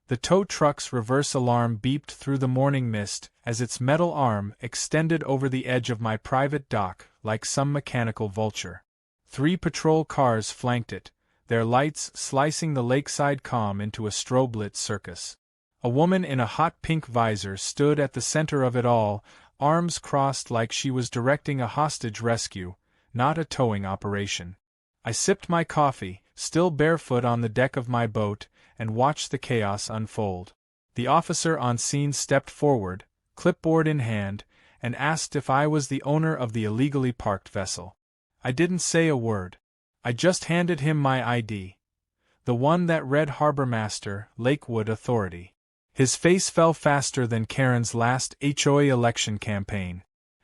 The tow truck's reverse alarm beeped through the morning mist as its metal arm extended over the edge of my private dock like some mechanical vulture. 3 patrol cars flanked it, their lights slicing the lakeside calm into a strobe-lit circus. A woman in a hot pink visor stood at the center of it all, arms crossed like she was directing a hostage rescue, not a towing operation. I sipped my coffee, still barefoot on the deck of my boat, and watched the chaos unfold. The officer on scene stepped forward, clipboard in hand, and asked if I was the owner of the illegally parked vessel. I didn't say a word. I just handed him my ID. The one that read Harbormaster, Lakewood Authority. His face fell faster than Karen's last HOA election campaign.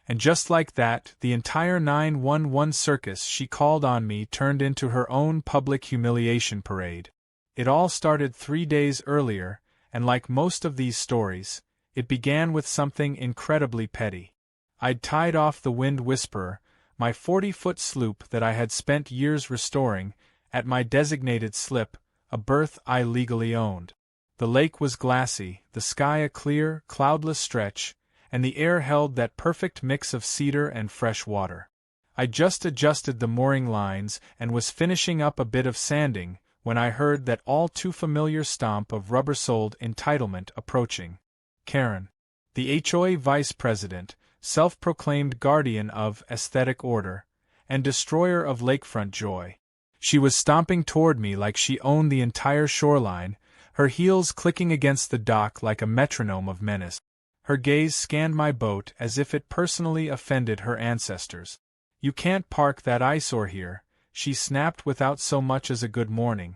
And just like that, the entire 911 circus she called on me turned into her own public humiliation parade. It all started 3 days earlier, and like most of these stories, it began with something incredibly petty. I'd tied off the Wind Whisperer, my 40-foot sloop that I had spent years restoring, at my designated slip, a berth I legally owned. The lake was glassy, the sky a clear, cloudless stretch, and the air held that perfect mix of cedar and fresh water. I just adjusted the mooring lines and was finishing up a bit of sanding when I heard that all too familiar stomp of rubber-soled entitlement approaching. Karen, the HOA vice president, self-proclaimed guardian of aesthetic order, and destroyer of lakefront joy. She was stomping toward me like she owned the entire shoreline, her heels clicking against the dock like a metronome of menace. Her gaze scanned my boat as if it personally offended her ancestors. "You can't park that eyesore here," she snapped without so much as a good morning.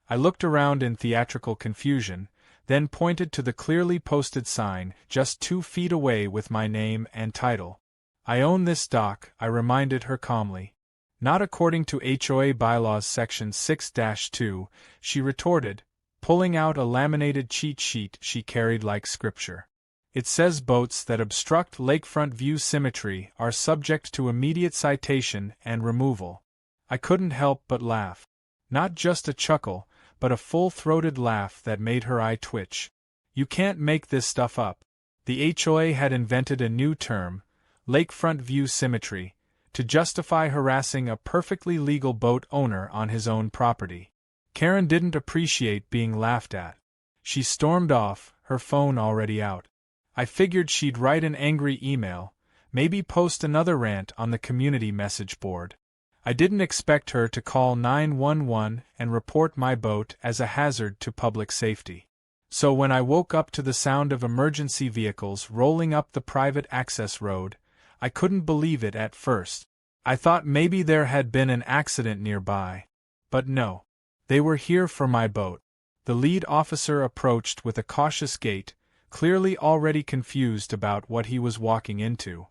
I looked around in theatrical confusion, then pointed to the clearly posted sign just 2 feet away with my name and title. "I own this dock," I reminded her calmly. "Not according to HOA bylaws section 6-2, she retorted, pulling out a laminated cheat sheet she carried like scripture. "It says boats that obstruct lakefront view symmetry are subject to immediate citation and removal." I couldn't help but laugh. Not just a chuckle, but a full-throated laugh that made her eye twitch. "You can't make this stuff up." The HOA had invented a new term, lakefront view symmetry, to justify harassing a perfectly legal boat owner on his own property. Karen didn't appreciate being laughed at. She stormed off, her phone already out. I figured she'd write an angry email, maybe post another rant on the community message board. I didn't expect her to call 911 and report my boat as a hazard to public safety. So when I woke up to the sound of emergency vehicles rolling up the private access road, I couldn't believe it at first. I thought maybe there had been an accident nearby. But no. They were here for my boat. The lead officer approached with a cautious gait, clearly already confused about what he was walking into.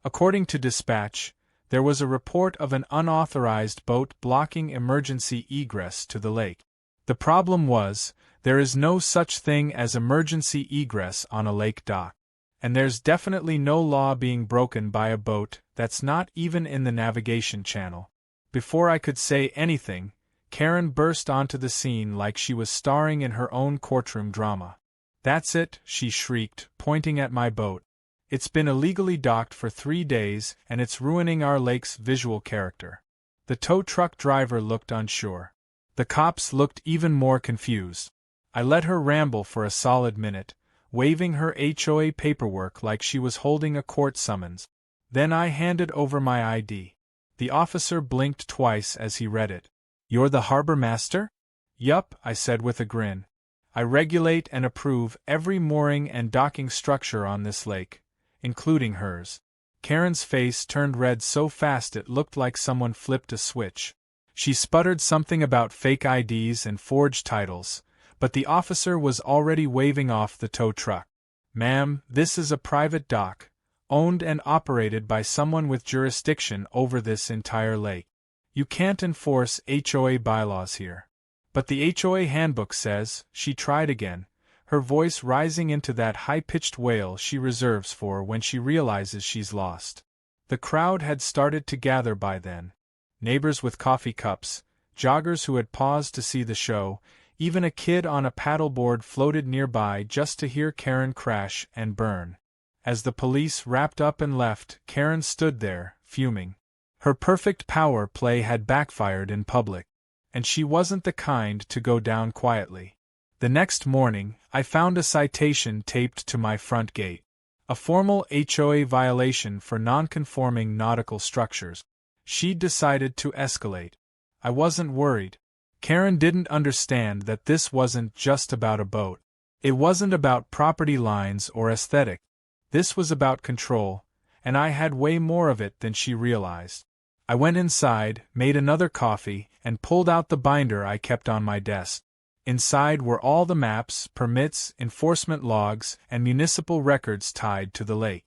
According to dispatch, there was a report of an unauthorized boat blocking emergency egress to the lake. The problem was, there is no such thing as emergency egress on a lake dock. And there's definitely no law being broken by a boat that's not even in the navigation channel. Before I could say anything, Karen burst onto the scene like she was starring in her own courtroom drama. "That's it," she shrieked, pointing at my boat. "It's been illegally docked for 3 days, and it's ruining our lake's visual character." The tow truck driver looked unsure. The cops looked even more confused. I let her ramble for a solid minute, waving her HOA paperwork like she was holding a court summons. Then I handed over my ID. The officer blinked twice as he read it. "You're the Harbormaster?" "Yup," I said with a grin. "I regulate and approve every mooring and docking structure on this lake, including hers." Karen's face turned red so fast it looked like someone flipped a switch. She sputtered something about fake IDs and forged titles, but the officer was already waving off the tow truck. "Ma'am, this is a private dock, owned and operated by someone with jurisdiction over this entire lake. You can't enforce HOA bylaws here." "But the HOA handbook says," she tried again, her voice rising into that high-pitched wail she reserves for when she realizes she's lost. The crowd had started to gather by then. Neighbors with coffee cups, joggers who had paused to see the show, Even a kid on a paddleboard floated nearby just to hear Karen crash and burn. As the police wrapped up and left, Karen stood there, fuming. Her perfect power play had backfired in public. And she wasn't the kind to go down quietly. The next morning, I found a citation taped to my front gate. A formal HOA violation for non-conforming nautical structures. She'd decided to escalate. I wasn't worried. Karen didn't understand that this wasn't just about a boat. It wasn't about property lines or aesthetic. This was about control, and I had way more of it than she realized. I went inside, made another coffee, and pulled out the binder I kept on my desk. Inside were all the maps, permits, enforcement logs, and municipal records tied to the lake.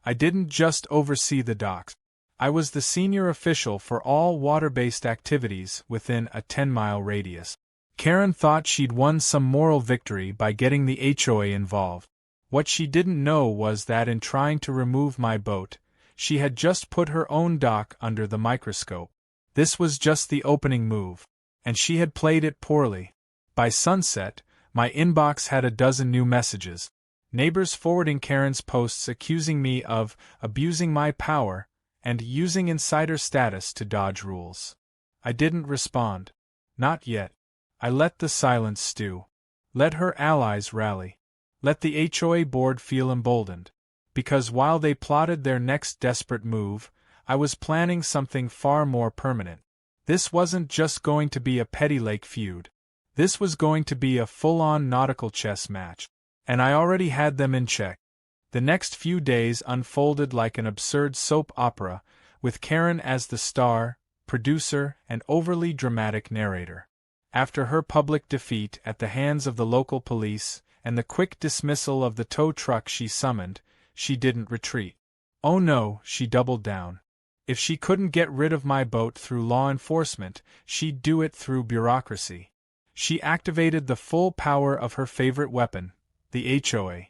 I didn't just oversee the docks. I was the senior official for all water-based activities within a 10-mile radius. Karen thought she'd won some moral victory by getting the HOA involved. What she didn't know was that in trying to remove my boat, she had just put her own dock under the microscope. This was just the opening move, and she had played it poorly. By sunset, my inbox had a dozen new messages. Neighbors forwarding Karen's posts accusing me of abusing my power and using insider status to dodge rules. I didn't respond. Not yet. I let the silence stew. Let her allies rally. Let the HOA board feel emboldened. Because while they plotted their next desperate move, I was planning something far more permanent. This wasn't just going to be a petty lake feud. This was going to be a full-on nautical chess match. And I already had them in check. The next few days unfolded like an absurd soap opera, with Karen as the star, producer, and overly dramatic narrator. After her public defeat at the hands of the local police, and the quick dismissal of the tow truck she summoned, she didn't retreat. Oh no, she doubled down. If she couldn't get rid of my boat through law enforcement, she'd do it through bureaucracy. She activated the full power of her favorite weapon, the HOA.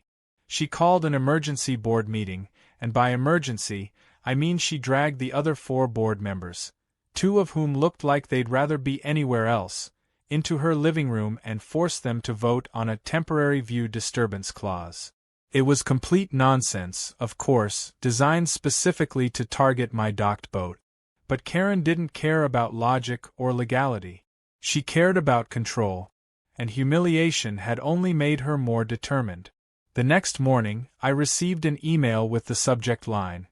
She called an emergency board meeting, and by emergency, I mean she dragged the other 4 board members, 2 of whom looked like they'd rather be anywhere else, into her living room and forced them to vote on a temporary view disturbance clause. It was complete nonsense, of course, designed specifically to target my docked boat. But Karen didn't care about logic or legality. She cared about control, and humiliation had only made her more determined. The next morning, I received an email with the subject line,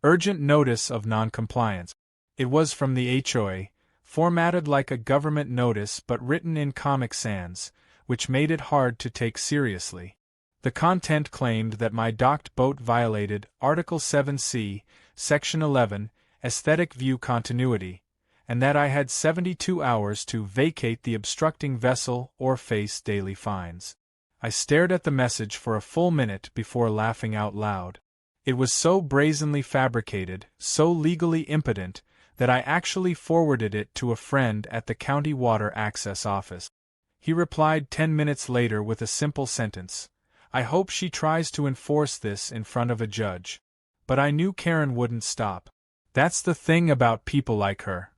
"Urgent Notice of Non-Compliance." It was from the HOA, formatted like a government notice but written in Comic Sans, which made it hard to take seriously. The content claimed that my docked boat violated Article 7C, Section 11, Aesthetic View Continuity, and that I had 72 hours to vacate the obstructing vessel or face daily fines. I stared at the message for a full minute before laughing out loud. It was so brazenly fabricated, so legally impotent, that I actually forwarded it to a friend at the County Water Access Office. He replied 10 minutes later with a simple sentence, "I hope she tries to enforce this in front of a judge." But I knew Karen wouldn't stop. That's the thing about people like her.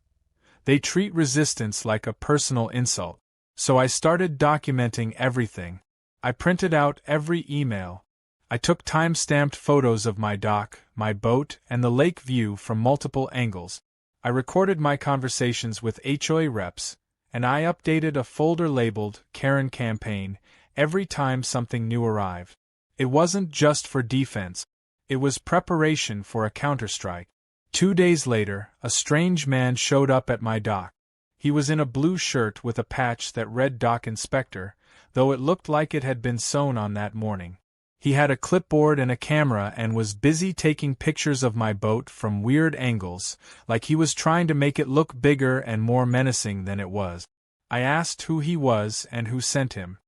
They treat resistance like a personal insult. So I started documenting everything. I printed out every email. I took time-stamped photos of my dock, my boat, and the lake view from multiple angles. I recorded my conversations with HOA reps, and I updated a folder labeled Karen Campaign every time something new arrived. It wasn't just for defense. It was preparation for a counterstrike. 2 days later, a strange man showed up at my dock. He was in a blue shirt with a patch that read Dock Inspector, though it looked like it had been sewn on that morning. He had a clipboard and a camera and was busy taking pictures of my boat from weird angles, like he was trying to make it look bigger and more menacing than it was. I asked who he was and who sent him.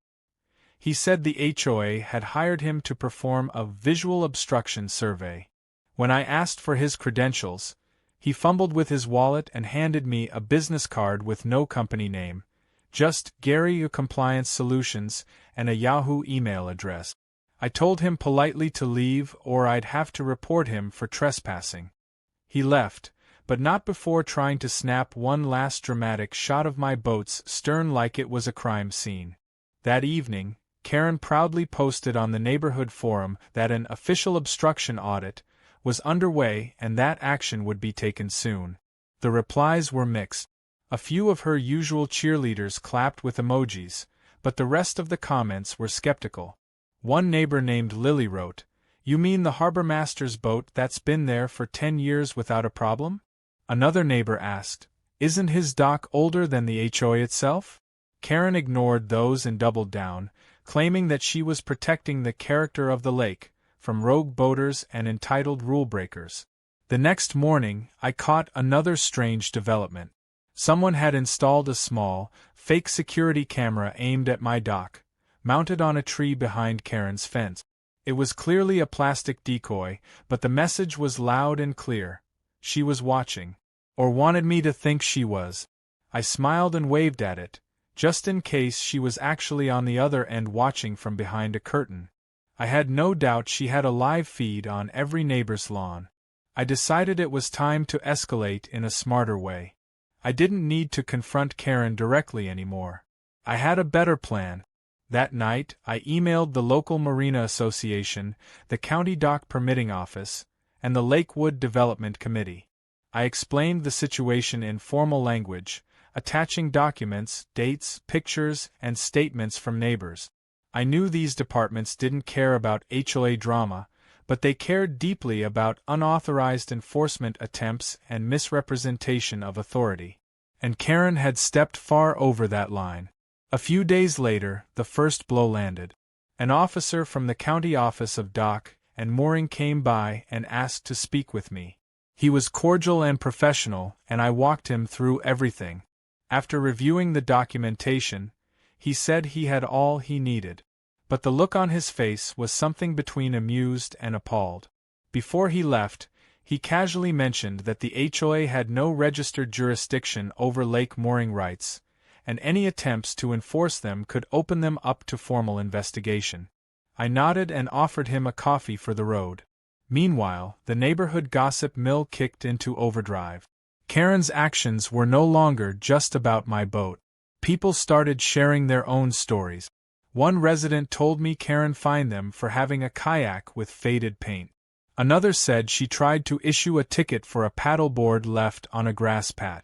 He said the HOA had hired him to perform a visual obstruction survey. When I asked for his credentials, he fumbled with his wallet and handed me a business card with no company name, just Gary Compliance Solutions and a Yahoo email address. I told him politely to leave or I'd have to report him for trespassing. He left, but not before trying to snap one last dramatic shot of my boat's stern like it was a crime scene. That evening, Karen proudly posted on the neighborhood forum that an official obstruction audit was underway and that action would be taken soon. The replies were mixed. A few of her usual cheerleaders clapped with emojis, but the rest of the comments were skeptical. One neighbor named Lily wrote, "You mean the Harbormaster's boat that's been there for 10 years without a problem?" Another neighbor asked, "Isn't his dock older than the HOA itself?" Karen ignored those and doubled down, claiming that she was protecting the character of the lake from rogue boaters and entitled rule breakers. The next morning, I caught another strange development. Someone had installed a small, fake security camera aimed at my dock, mounted on a tree behind Karen's fence. It was clearly a plastic decoy, but the message was loud and clear. She was watching, or wanted me to think she was. I smiled and waved at it, just in case she was actually on the other end watching from behind a curtain. I had no doubt she had a live feed on every neighbor's lawn. I decided it was time to escalate in a smarter way. I didn't need to confront Karen directly anymore. I had a better plan. That night, I emailed the local Marina Association, the County Dock Permitting Office, and the Lakewood Development Committee. I explained the situation in formal language, attaching documents, dates, pictures, and statements from neighbors. I knew these departments didn't care about HOA drama, but they cared deeply about unauthorized enforcement attempts and misrepresentation of authority. And Karen had stepped far over that line. A few days later, the first blow landed. An officer from the county office of dock and mooring came by and asked to speak with me. He was cordial and professional, and I walked him through everything. After reviewing the documentation, he said he had all he needed. But the look on his face was something between amused and appalled. Before he left, he casually mentioned that the HOA had no registered jurisdiction over lake mooring rights, and any attempts to enforce them could open them up to formal investigation. I nodded and offered him a coffee for the road. Meanwhile, the neighborhood gossip mill kicked into overdrive. Karen's actions were no longer just about my boat. People started sharing their own stories. One resident told me Karen fined them for having a kayak with faded paint. Another said she tried to issue a ticket for a paddleboard left on a grass pad.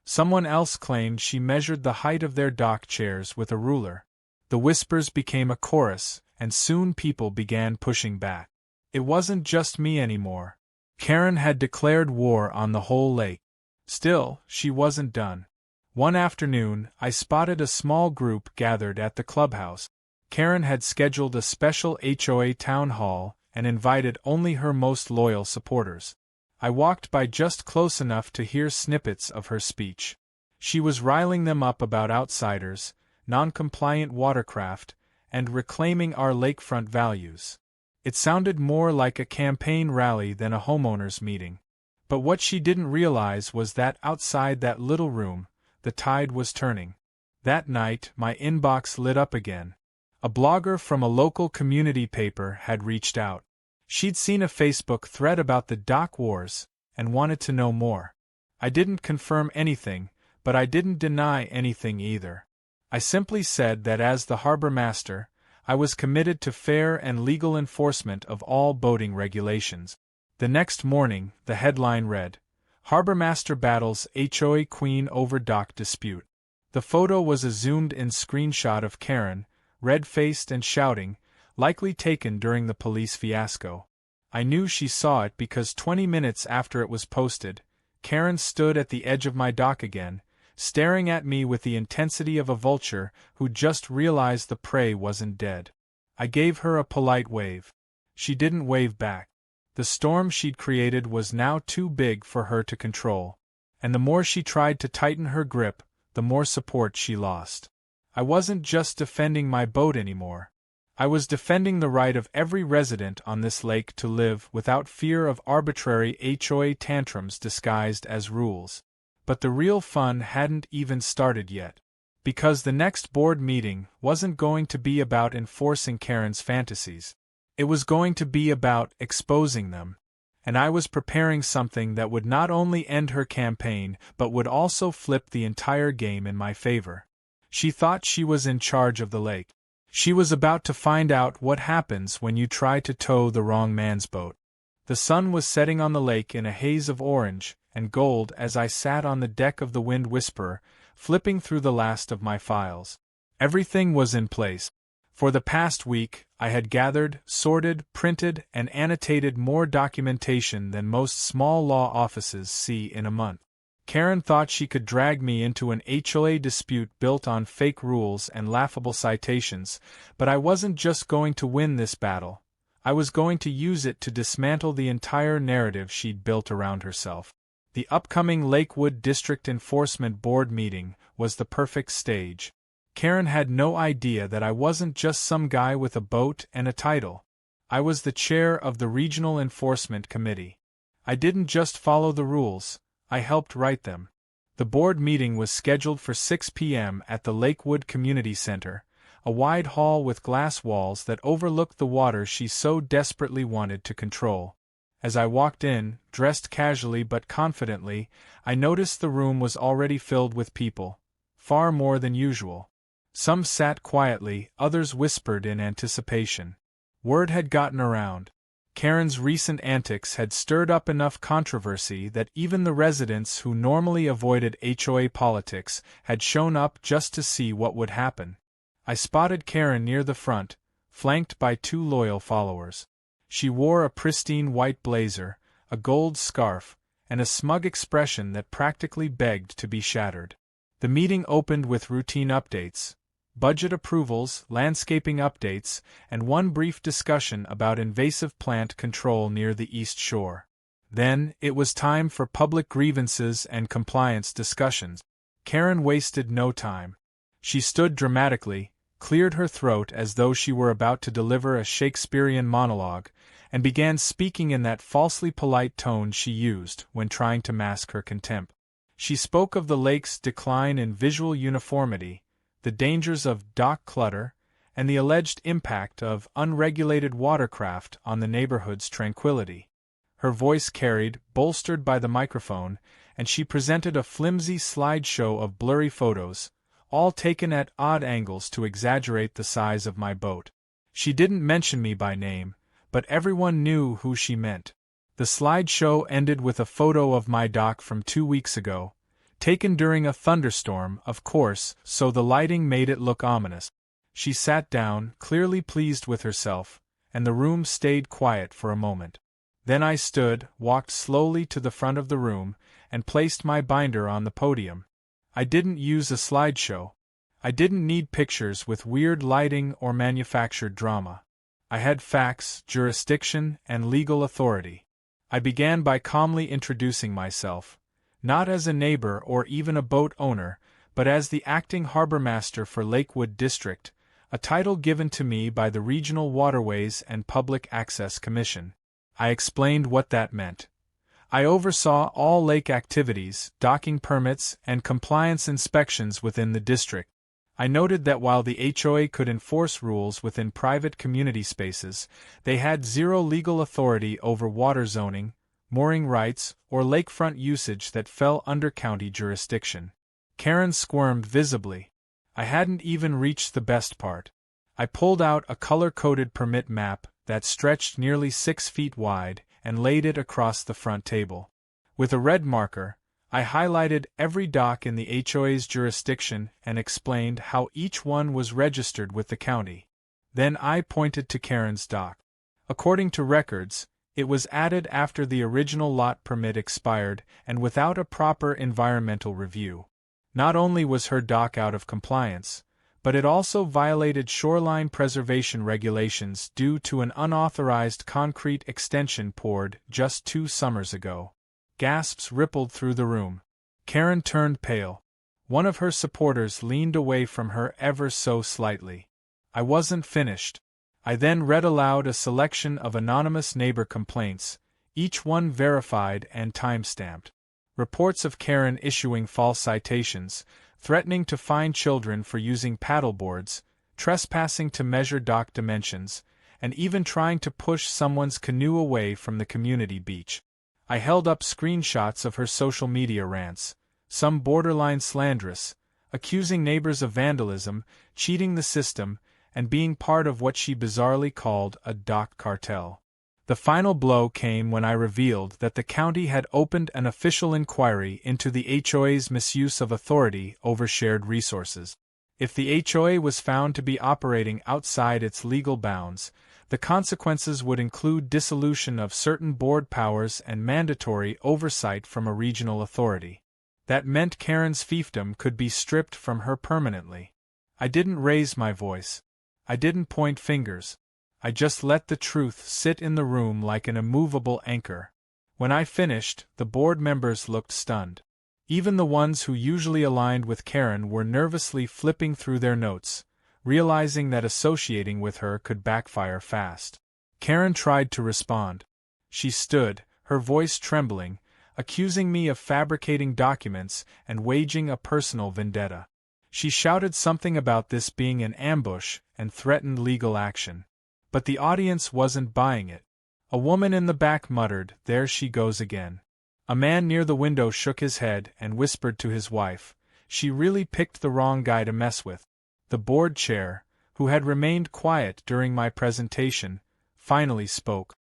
Someone else claimed she measured the height of their dock chairs with a ruler. The whispers became a chorus, and soon people began pushing back. It wasn't just me anymore. Karen had declared war on the whole lake. Still, she wasn't done. One afternoon, I spotted a small group gathered at the clubhouse. Karen had scheduled a special HOA town hall and invited only her most loyal supporters. I walked by just close enough to hear snippets of her speech. She was riling them up about outsiders, non-compliant watercraft, and reclaiming our lakefront values. It sounded more like a campaign rally than a homeowners meeting. But what she didn't realize was that outside that little room, the tide was turning. That night, my inbox lit up again. A blogger from a local community paper had reached out. She'd seen a Facebook thread about the dock wars and wanted to know more. I didn't confirm anything, but I didn't deny anything either. I simply said that as the Harbormaster, I was committed to fair and legal enforcement of all boating regulations. The next morning, the headline read, "Harbormaster battles HOA Queen over dock dispute." The photo was a zoomed-in screenshot of Karen, red-faced and shouting, likely taken during the police fiasco. I knew she saw it because 20 minutes after it was posted, Karen stood at the edge of my dock again, staring at me with the intensity of a vulture who just realized the prey wasn't dead. I gave her a polite wave. She didn't wave back. The storm she'd created was now too big for her to control, and the more she tried to tighten her grip, the more support she lost. I wasn't just defending my boat anymore. I was defending the right of every resident on this lake to live without fear of arbitrary HOA tantrums disguised as rules. But the real fun hadn't even started yet. Because the next board meeting wasn't going to be about enforcing Karen's fantasies. It was going to be about exposing them. and I was preparing something that would not only end her campaign but would also flip the entire game in my favor. She thought she was in charge of the lake. She was about to find out what happens when you try to tow the wrong man's boat. The sun was setting on the lake in a haze of orange and gold as I sat on the deck of the Wind Whisperer, flipping through the last of my files. Everything was in place. For the past week, I had gathered, sorted, printed, and annotated more documentation than most small law offices see in a month. Karen thought she could drag me into an HOA dispute built on fake rules and laughable citations, but I wasn't just going to win this battle. I was going to use it to dismantle the entire narrative she'd built around herself. The upcoming Lakewood District Enforcement Board meeting was the perfect stage. Karen had no idea that I wasn't just some guy with a boat and a title. I was the chair of the Regional Enforcement Committee. I didn't just follow the rules, I helped write them. The board meeting was scheduled for 6 p.m. at the Lakewood Community Center, a wide hall with glass walls that overlooked the water she so desperately wanted to control. As I walked in, dressed casually but confidently, I noticed the room was already filled with people, far more than usual. Some sat quietly, others whispered in anticipation. Word had gotten around. Karen's recent antics had stirred up enough controversy that even the residents who normally avoided HOA politics had shown up just to see what would happen. I spotted Karen near the front, flanked by 2 loyal followers. She wore a pristine white blazer, a gold scarf, and a smug expression that practically begged to be shattered. The meeting opened with routine updates, budget approvals, landscaping updates, and one brief discussion about invasive plant control near the East Shore. Then, it was time for public grievances and compliance discussions. Karen wasted no time. She stood dramatically, cleared her throat as though she were about to deliver a Shakespearean monologue, and began speaking in that falsely polite tone she used when trying to mask her contempt. She spoke of the lake's decline in visual uniformity, the dangers of dock clutter, and the alleged impact of unregulated watercraft on the neighborhood's tranquility. Her voice carried, bolstered by the microphone, and she presented a flimsy slideshow of blurry photos, all taken at odd angles to exaggerate the size of my boat. She didn't mention me by name, but everyone knew who she meant. The slideshow ended with a photo of my dock from 2 weeks ago, taken during a thunderstorm, of course, so the lighting made it look ominous. She sat down, clearly pleased with herself, and the room stayed quiet for a moment. Then I stood, walked slowly to the front of the room, and placed my binder on the podium. I didn't use a slideshow. I didn't need pictures with weird lighting or manufactured drama. I had facts, jurisdiction, and legal authority. I began by calmly introducing myself, not as a neighbor or even a boat owner, but as the acting Harbormaster for Lakewood District, a title given to me by the Regional Waterways and Public Access Commission. I explained what that meant. I oversaw all lake activities, docking permits, and compliance inspections within the district. I noted that while the HOA could enforce rules within private community spaces, they had zero legal authority over water zoning, mooring rights, or lakefront usage that fell under county jurisdiction. Karen squirmed visibly. I hadn't even reached the best part. I pulled out a color-coded permit map that stretched nearly 6 feet wide and laid it across the front table. With a red marker, I highlighted every dock in the HOA's jurisdiction and explained how each one was registered with the county. Then I pointed to Karen's dock. According to records, it was added after the original lot permit expired and without a proper environmental review. Not only was her dock out of compliance, but it also violated shoreline preservation regulations due to an unauthorized concrete extension poured just 2 summers ago. Gasps rippled through the room. Karen turned pale. One of her supporters leaned away from her ever so slightly. I wasn't finished. I then read aloud a selection of anonymous neighbor complaints, each one verified and time-stamped. Reports of Karen issuing false citations, threatening to fine children for using paddleboards, trespassing to measure dock dimensions, and even trying to push someone's canoe away from the community beach. I held up screenshots of her social media rants, some borderline slanderous, accusing neighbors of vandalism, cheating the system, and being part of what she bizarrely called a dock cartel. The final blow came when I revealed that the county had opened an official inquiry into the HOA's misuse of authority over shared resources. If the HOA was found to be operating outside its legal bounds, the consequences would include dissolution of certain board powers and mandatory oversight from a regional authority. That meant Karen's fiefdom could be stripped from her permanently. I didn't raise my voice. I didn't point fingers. I just let the truth sit in the room like an immovable anchor. When I finished, the board members looked stunned. Even the ones who usually aligned with Karen were nervously flipping through their notes, realizing that associating with her could backfire fast. Karen tried to respond. She stood, her voice trembling, accusing me of fabricating documents and waging a personal vendetta. She shouted something about this being an ambush and threatened legal action. But the audience wasn't buying it. A woman in the back muttered, "There she goes again." A man near the window shook his head and whispered to his wife, "She really picked the wrong guy to mess with." The board chair, who had remained quiet during my presentation, finally spoke.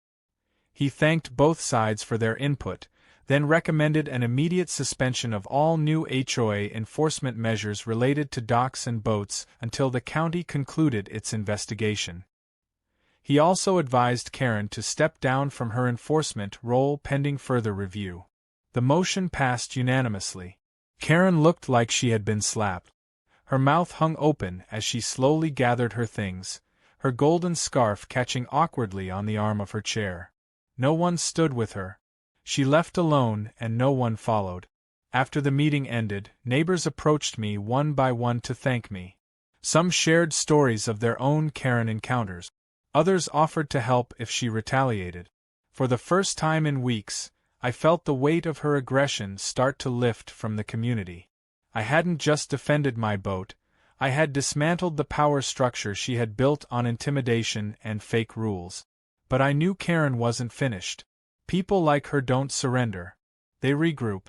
He thanked both sides for their input, then recommended an immediate suspension of all new HOA enforcement measures related to docks and boats until the county concluded its investigation. He also advised Karen to step down from her enforcement role pending further review. The motion passed unanimously. Karen looked like she had been slapped. Her mouth hung open as she slowly gathered her things, her golden scarf catching awkwardly on the arm of her chair. No one stood with her. She left alone and no one followed. After the meeting ended, neighbors approached me one by one to thank me. Some shared stories of their own Karen encounters. Others offered to help if she retaliated. For the first time in weeks, I felt the weight of her aggression start to lift from the community. I hadn't just defended my boat, I had dismantled the power structure she had built on intimidation and fake rules. But I knew Karen wasn't finished. People like her don't surrender. They regroup.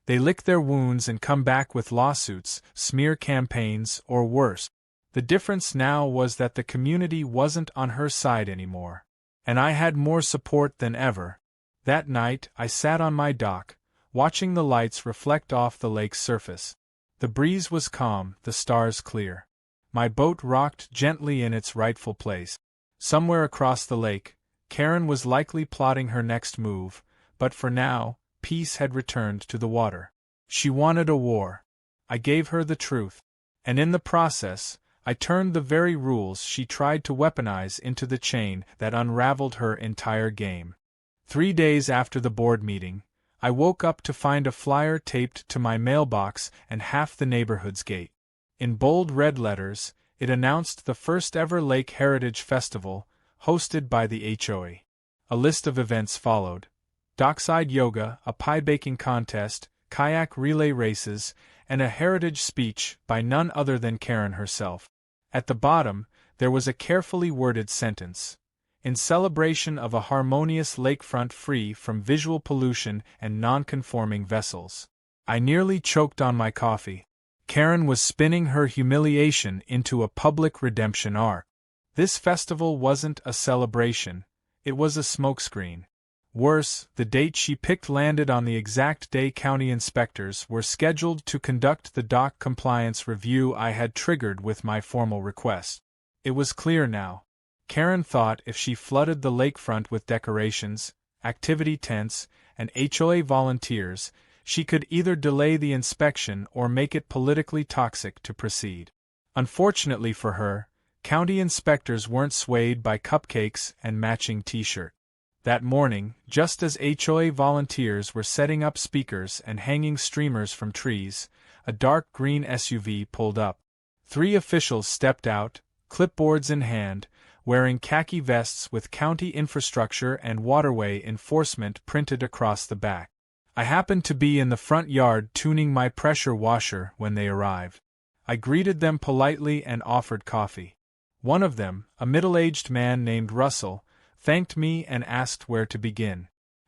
They lick their wounds and come back with lawsuits, smear campaigns, or worse. The difference now was that the community wasn't on her side anymore. And I had more support than ever. That night, I sat on my dock, watching the lights reflect off the lake's surface. The breeze was calm, the stars clear. My boat rocked gently in its rightful place. Somewhere across the lake, Karen was likely plotting her next move, but for now, peace had returned to the water. She wanted a war. I gave her the truth. And in the process, I turned the very rules she tried to weaponize into the chain that unraveled her entire game. 3 days after the board meeting, I woke up to find a flyer taped to my mailbox and half the neighborhood's gate. In bold red letters, it announced the first ever Lake Heritage Festival, hosted by the HOA. A list of events followed: dockside yoga, a pie baking contest, kayak relay races, and a heritage speech by none other than Karen herself. At the bottom, there was a carefully worded sentence: "In celebration of a harmonious lakefront free from visual pollution and non-conforming vessels." I nearly choked on my coffee. Karen was spinning her humiliation into a public redemption arc. This festival wasn't a celebration, it was a smokescreen. Worse, the date she picked landed on the exact day county inspectors were scheduled to conduct the dock compliance review I had triggered with my formal request. It was clear now. Karen thought if she flooded the lakefront with decorations, activity tents, and HOA volunteers, she could either delay the inspection or make it politically toxic to proceed. Unfortunately for her, county inspectors weren't swayed by cupcakes and matching t-shirts. That morning, just as HOA volunteers were setting up speakers and hanging streamers from trees, a dark green SUV pulled up. 3 officials stepped out, clipboards in hand, wearing khaki vests with county infrastructure and waterway enforcement printed across the back. I happened to be in the front yard tuning my pressure washer when they arrived. I greeted them politely and offered coffee. One of them, a middle-aged man named Russell, thanked me and asked where to begin.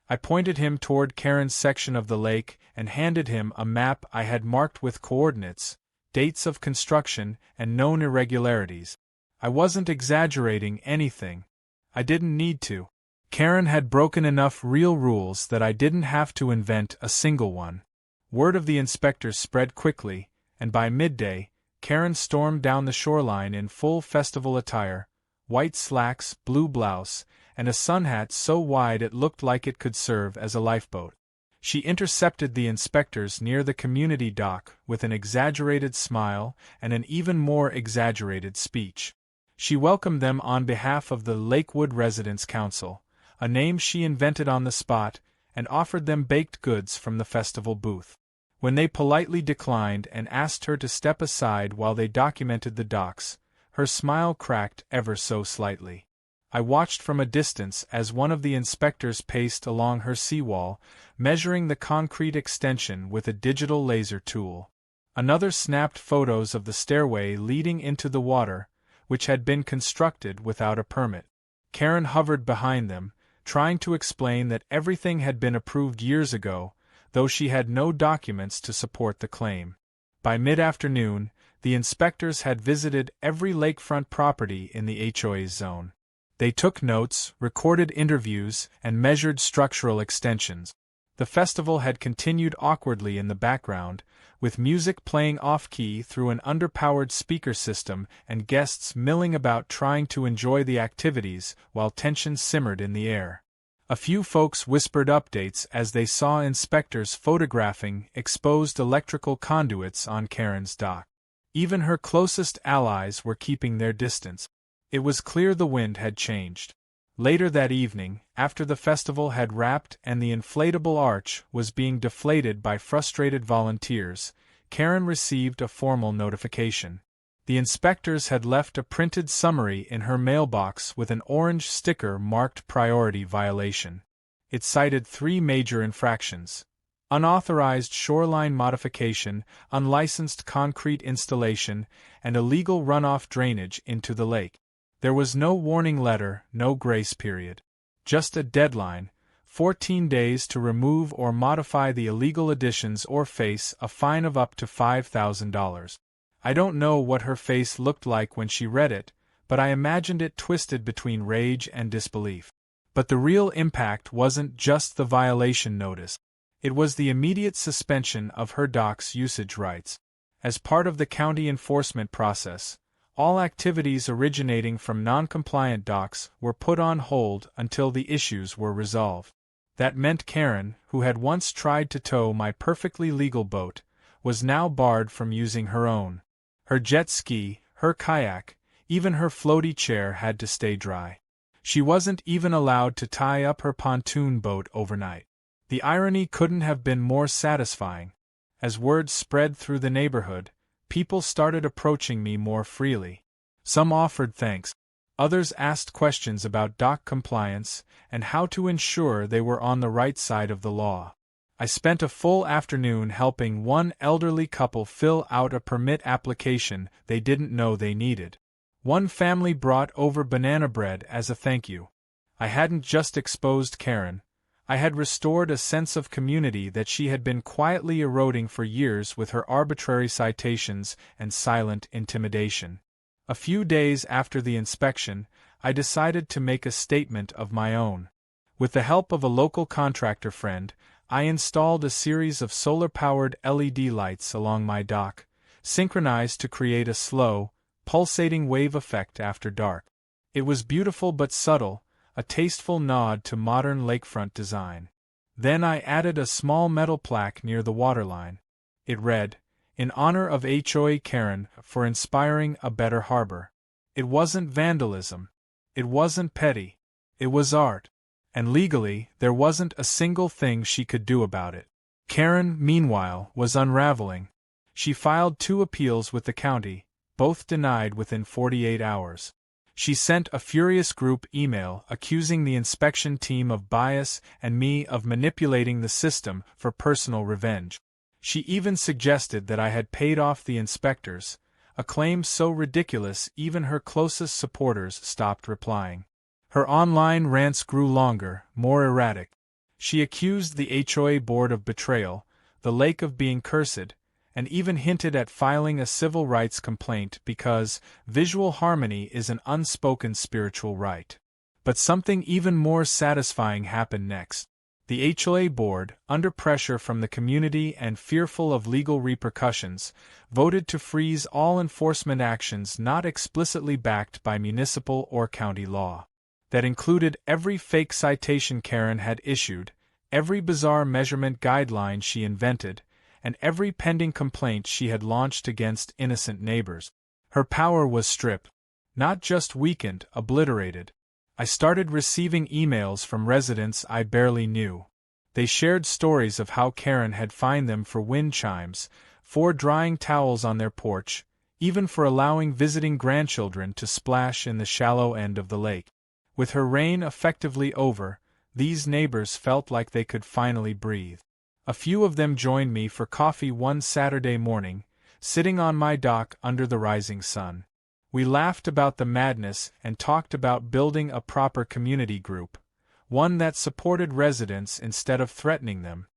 I pointed him toward Karen's section of the lake and handed him a map I had marked with coordinates, dates of construction, and known irregularities. I wasn't exaggerating anything. I didn't need to. Karen had broken enough real rules that I didn't have to invent a single one. Word of the inspectors spread quickly, and by midday, Karen stormed down the shoreline in full festival attire, white slacks, blue blouse, and a sun hat so wide it looked like it could serve as a lifeboat. She intercepted the inspectors near the community dock with an exaggerated smile and an even more exaggerated speech. She welcomed them on behalf of the Lakewood Residents' Council, a name she invented on the spot, and offered them baked goods from the festival booth. When they politely declined and asked her to step aside while they documented the docks, her smile cracked ever so slightly. I watched from a distance as one of the inspectors paced along her seawall, measuring the concrete extension with a digital laser tool. Another snapped photos of the stairway leading into the water, which had been constructed without a permit. Karen hovered behind them, trying to explain that everything had been approved years ago, though she had no documents to support the claim. By mid-afternoon, the inspectors had visited every lakefront property in the HOA zone. They took notes, recorded interviews, and measured structural extensions. The festival had continued awkwardly in the background, with music playing off-key through an underpowered speaker system and guests milling about trying to enjoy the activities while tension simmered in the air. A few folks whispered updates as they saw inspectors photographing exposed electrical conduits on Karen's dock. Even her closest allies were keeping their distance. It was clear the wind had changed. Later that evening, after the festival had wrapped and the inflatable arch was being deflated by frustrated volunteers, Karen received a formal notification. The inspectors had left a printed summary in her mailbox with an orange sticker marked priority violation. It cited 3 major infractions: unauthorized shoreline modification, unlicensed concrete installation, and illegal runoff drainage into the lake. There was no warning letter, no grace period. Just a deadline, 14 days to remove or modify the illegal additions or face a fine of up to $5,000. I don't know what her face looked like when she read it, but I imagined it twisted between rage and disbelief. But the real impact wasn't just the violation notice. It was the immediate suspension of her dock's usage rights. As part of the county enforcement process, all activities originating from non-compliant docks were put on hold until the issues were resolved. That meant Karen, who had once tried to tow my perfectly legal boat, was now barred from using her own. Her jet ski, her kayak, even her floaty chair had to stay dry. She wasn't even allowed to tie up her pontoon boat overnight. The irony couldn't have been more satisfying. As word spread through the neighborhood, people started approaching me more freely. Some offered thanks. Others asked questions about dock compliance and how to ensure they were on the right side of the law. I spent a full afternoon helping one elderly couple fill out a permit application they didn't know they needed. One family brought over banana bread as a thank you. I hadn't just exposed Karen. I had restored a sense of community that she had been quietly eroding for years with her arbitrary citations and silent intimidation. A few days after the inspection, I decided to make a statement of my own. With the help of a local contractor friend, I installed a series of solar-powered LED lights along my dock, synchronized to create a slow, pulsating wave effect after dark. It was beautiful but subtle, a tasteful nod to modern lakefront design. Then I added a small metal plaque near the waterline. It read, "In honor of HOA Karen for inspiring a better harbor." It wasn't vandalism. It wasn't petty. It was art. And legally, there wasn't a single thing she could do about it. Karen, meanwhile, was unraveling. She filed 2 appeals with the county, both denied within 48 hours. She sent a furious group email accusing the inspection team of bias and me of manipulating the system for personal revenge. She even suggested that I had paid off the inspectors, a claim so ridiculous even her closest supporters stopped replying. Her online rants grew longer, more erratic. She accused the HOA board of betrayal, the lake of being cursed, and even hinted at filing a civil rights complaint because visual harmony is an unspoken spiritual right. But something even more satisfying happened next. The HOA board, under pressure from the community and fearful of legal repercussions, voted to freeze all enforcement actions not explicitly backed by municipal or county law. That included every fake citation Karen had issued, every bizarre measurement guideline she invented, and every pending complaint she had launched against innocent neighbors. Her power was stripped, not just weakened, obliterated. I started receiving emails from residents I barely knew. They shared stories of how Karen had fined them for wind chimes, for drying towels on their porch, even for allowing visiting grandchildren to splash in the shallow end of the lake. With her reign effectively over, these neighbors felt like they could finally breathe. A few of them joined me for coffee one Saturday morning, sitting on my dock under the rising sun. We laughed about the madness and talked about building a proper community group, one that supported residents instead of threatening them.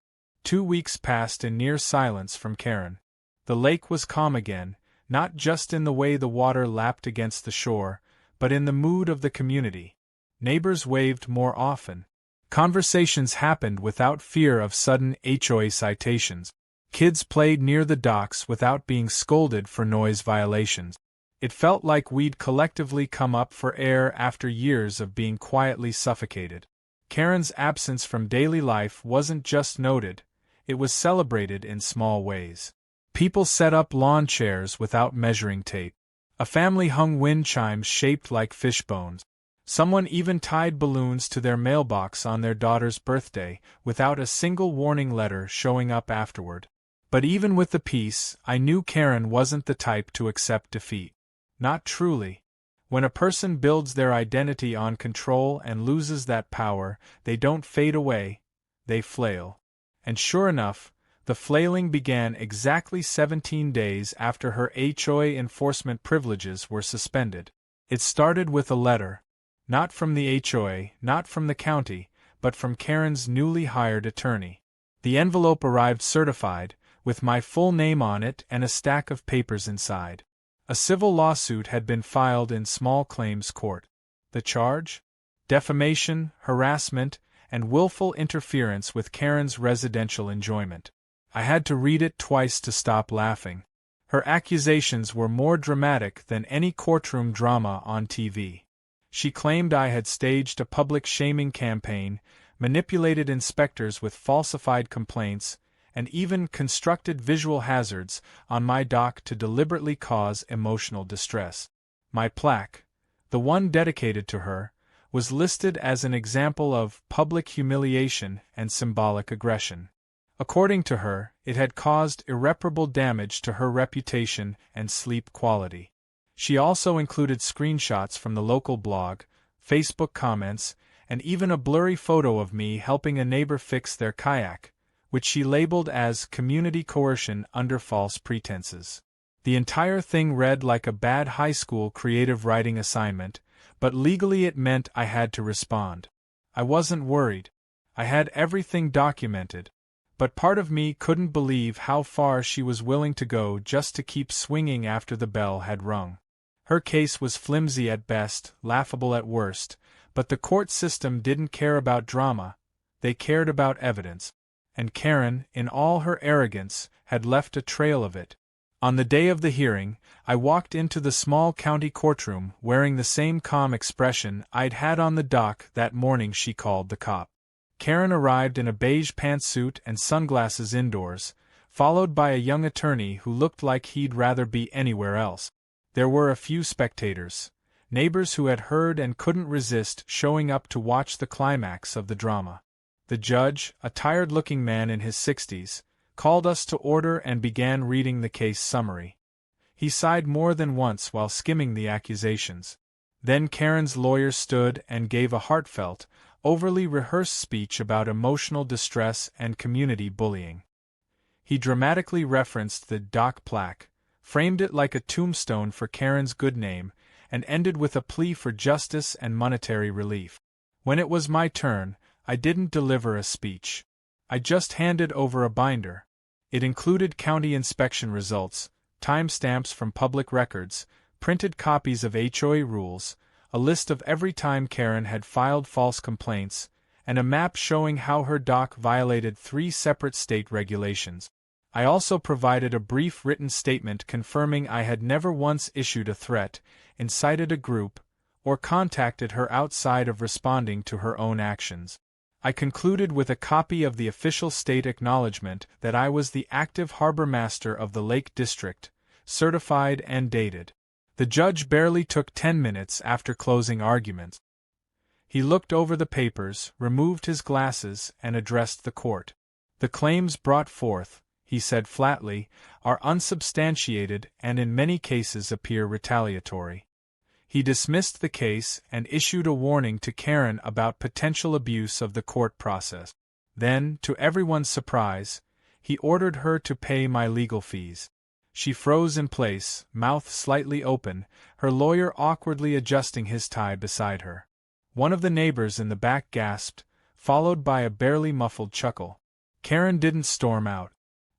2 weeks passed in near silence from Karen. The lake was calm again, not just in the way the water lapped against the shore, but in the mood of the community. Neighbors waved more often. Conversations happened without fear of sudden HOA citations. Kids played near the docks without being scolded for noise violations. It felt like we'd collectively come up for air after years of being quietly suffocated. Karen's absence from daily life wasn't just noted, it was celebrated in small ways. People set up lawn chairs without measuring tape. A family hung wind chimes shaped like fish bones. Someone even tied balloons to their mailbox on their daughter's birthday, without a single warning letter showing up afterward. But even with the peace, I knew Karen wasn't the type to accept defeat. Not truly. When a person builds their identity on control and loses that power, they don't fade away, they flail. And sure enough, the flailing began exactly 17 days after her HOA enforcement privileges were suspended. It started with a letter. Not from the HOA, not from the county, but from Karen's newly hired attorney. The envelope arrived certified, with my full name on it and a stack of papers inside. A civil lawsuit had been filed in small claims court. The charge? Defamation, harassment, and willful interference with Karen's residential enjoyment. I had to read it twice to stop laughing. Her accusations were more dramatic than any courtroom drama on TV. She claimed I had staged a public shaming campaign, manipulated inspectors with falsified complaints, and even constructed visual hazards on my dock to deliberately cause emotional distress. My plaque, the one dedicated to her, was listed as an example of public humiliation and symbolic aggression. According to her, it had caused irreparable damage to her reputation and sleep quality. She also included screenshots from the local blog, Facebook comments, and even a blurry photo of me helping a neighbor fix their kayak, which she labeled as community coercion under false pretenses. The entire thing read like a bad high school creative writing assignment, but legally it meant I had to respond. I wasn't worried. I had everything documented. But part of me couldn't believe how far she was willing to go just to keep swinging after the bell had rung. Her case was flimsy at best, laughable at worst, but the court system didn't care about drama, they cared about evidence. And Karen, in all her arrogance, had left a trail of it. On the day of the hearing, I walked into the small county courtroom wearing the same calm expression I'd had on the dock that morning she called the cop. Karen arrived in a beige pantsuit and sunglasses indoors, followed by a young attorney who looked like he'd rather be anywhere else. There were a few spectators, neighbors who had heard and couldn't resist showing up to watch the climax of the drama. The judge, a tired-looking man in his 60s, called us to order and began reading the case summary. He sighed more than once while skimming the accusations. Then Karen's lawyer stood and gave a heartfelt, overly rehearsed speech about emotional distress and community bullying. He dramatically referenced the dock plaque, framed it like a tombstone for Karen's good name, and ended with a plea for justice and monetary relief. When it was my turn, I didn't deliver a speech. I just handed over a binder. It included county inspection results, timestamps from public records, printed copies of HOA rules, a list of every time Karen had filed false complaints, and a map showing how her dock violated 3 separate state regulations. I also provided a brief written statement confirming I had never once issued a threat, incited a group, or contacted her outside of responding to her own actions. I concluded with a copy of the official state acknowledgement that I was the active Harbormaster of the Lake District, certified and dated. The judge barely took 10 minutes after closing arguments. He looked over the papers, removed his glasses, and addressed the court. The claims brought forth, he said flatly, are unsubstantiated and in many cases appear retaliatory. He dismissed the case and issued a warning to Karen about potential abuse of the court process. Then, to everyone's surprise, he ordered her to pay my legal fees. She froze in place, mouth slightly open, her lawyer awkwardly adjusting his tie beside her. One of the neighbors in the back gasped, followed by a barely muffled chuckle. Karen didn't storm out.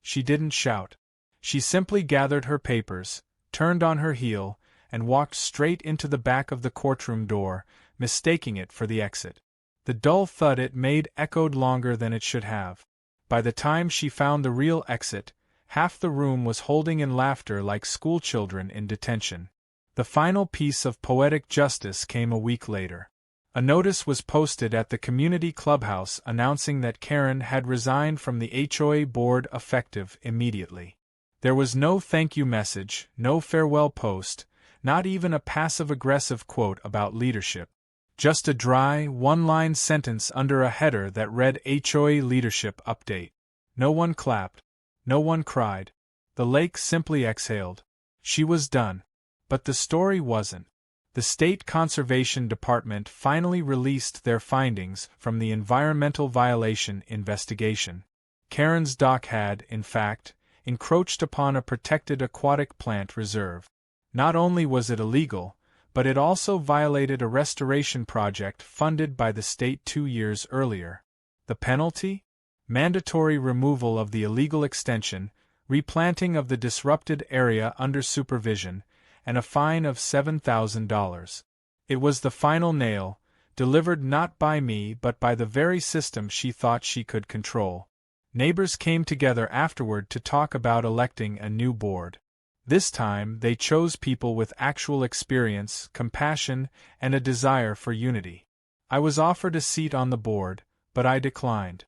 She didn't shout. She simply gathered her papers, turned on her heel, and walked straight into the back of the courtroom door, mistaking it for the exit. The dull thud it made echoed longer than it should have. By the time she found the real exit, half the room was holding in laughter like schoolchildren in detention. The final piece of poetic justice came a week later. A notice was posted at the community clubhouse announcing that Karen had resigned from the HOA board effective immediately. There was no thank you message, no farewell post, not even a passive-aggressive quote about leadership. Just a dry, one-line sentence under a header that read HOA Leadership Update. No one clapped. No one cried. The lake simply exhaled. She was done. But the story wasn't. The State Conservation Department finally released their findings from the environmental violation investigation. Karen's dock had, in fact, encroached upon a protected aquatic plant reserve. Not only was it illegal, but it also violated a restoration project funded by the state 2 years earlier. The penalty? Mandatory removal of the illegal extension, replanting of the disrupted area under supervision, and a fine of $7,000. It was the final nail, delivered not by me but by the very system she thought she could control. Neighbors came together afterward to talk about electing a new board. This time they chose people with actual experience, compassion, and a desire for unity. I was offered a seat on the board, but I declined.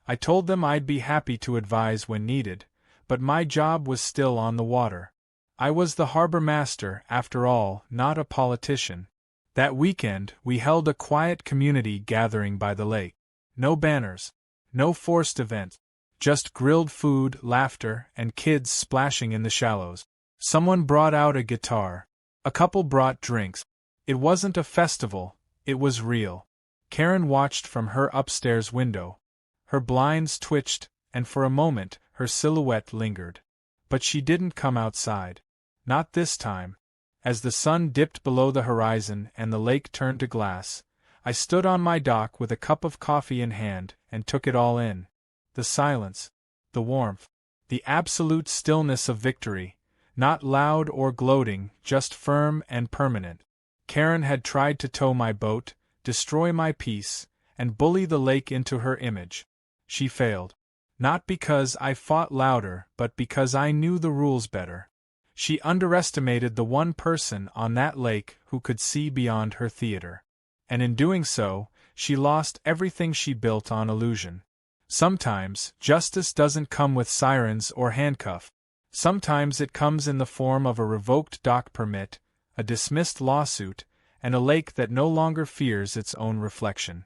I told them I'd be happy to advise when needed, but my job was still on the water. I was the Harbormaster, after all, not a politician. That weekend, we held a quiet community gathering by the lake. No banners. No forced events. Just grilled food, laughter, and kids splashing in the shallows. Someone brought out a guitar. A couple brought drinks. It wasn't a festival, it was real. Karen watched from her upstairs window. Her blinds twitched, and for a moment, her silhouette lingered. But she didn't come outside. Not this time. As the sun dipped below the horizon and the lake turned to glass, I stood on my dock with a cup of coffee in hand and took it all in. The silence, the warmth, the absolute stillness of victory, not loud or gloating, just firm and permanent. Karen had tried to tow my boat, destroy my peace, and bully the lake into her image. She failed. Not because I fought louder, but because I knew the rules better. She underestimated the one person on that lake who could see beyond her theater. And in doing so, she lost everything she built on illusion. Sometimes, justice doesn't come with sirens or handcuffs. Sometimes it comes in the form of a revoked dock permit, a dismissed lawsuit, and a lake that no longer fears its own reflection.